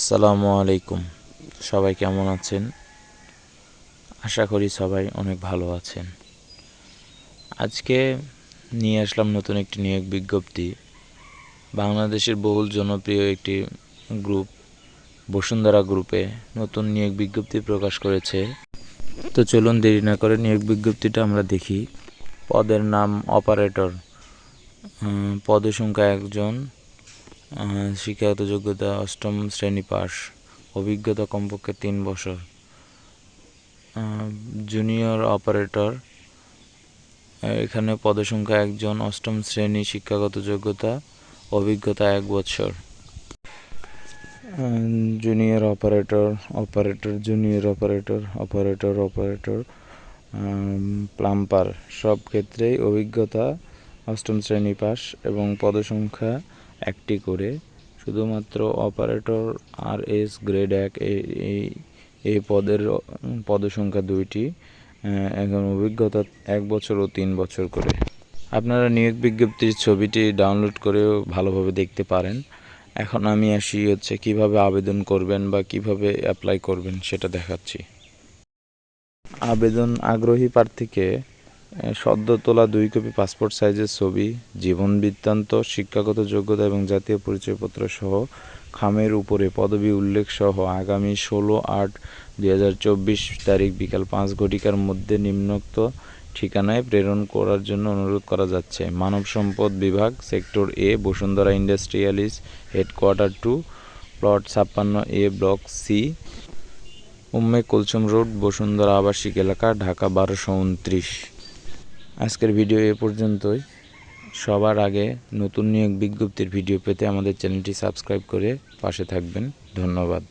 আসসালামু আলাইকুম। সবাই কেমন আছেন? আশা করি সবাই অনেক ভালো আছেন। আজকে নিয়ে আসলাম নতুন একটি নিয়োগ বিজ্ঞপ্তি। বাংলাদেশের বহুল জনপ্রিয় একটি গ্রুপ বসুন্ধরা গ্রুপে নতুন নিয়োগ বিজ্ঞপ্তি প্রকাশ করেছে। তো চলুন দেরি না করে নিয়োগ বিজ্ঞপ্তিটা আমরা দেখি। পদের নাম অপারেটর, পদের সংখ্যা 1 জন, শিক্ষাগত যোগ্যতা 8ম শ্রেণী পাস, অভিজ্ঞতা কমপক্ষে 3 বছর। জুনিয়র অপারেটর, এখানে পদসংখ্যা 1 জন, 8ম শ্রেণী, শিক্ষাগত যোগ্যতা অভিজ্ঞতা 1 বছর। Junior operator, junior operator, plumber, সব ক্ষেত্রেই অভিজ্ঞতা 8ম শ্রেণী পাস এবং পদসংখ্যা 1টি করে। শুধুমাত্র অপারেটর RS গ্রেড 1 এই পদের পদসংখ্যা 2টি, এখন অভিজ্ঞতা 1 বছর ও 3 বছর করে। আপনারা নিয়োগ বিজ্ঞপ্তির ছবিটি ডাউনলোড করেও ভালোভাবে দেখতে পারেন। এখন আমি আসি কিভাবে আবেদন করবেন বা কিভাবে অ্যাপ্লাই করবেন সেটা দেখাচ্ছি। আগ্রহী প্রার্থীকে সদ্য তোলা 2 কপি পাসপোর্ট সাইজের ছবি, জীবন বৃত্তান্ত, শিক্ষাগত যোগ্যতা এবং জাতীয় পরিচয়পত্র সহ খামের উপরে পদবি উল্লেখ সহ আগামী 16/8/2024 তারিখ বিকাল 5 ঘটিকার মধ্যে নিম্নোক্ত ঠিকানায় প্রেরণ করার জন্য অনুরোধ করা যাচ্ছে। মানব সম্পদ বিভাগ, সেক্টর A, বসুন্ধরা ইন্ডাস্ট্রিয়ালিস, headquarter 2, plot 56A, block C, Umme Kulsum road, Bashundhara আবাসিক এলাকা, ঢাকা 1229। আজকের ভিডিও এ পর্যন্তই। সবার আগে নতুন নিয়োগ বিজ্ঞপ্তির ভিডিও পেতে আমাদের চ্যানেলটি সাবস্ক্রাইব করে পাশে থাকবেন। ধন্যবাদ।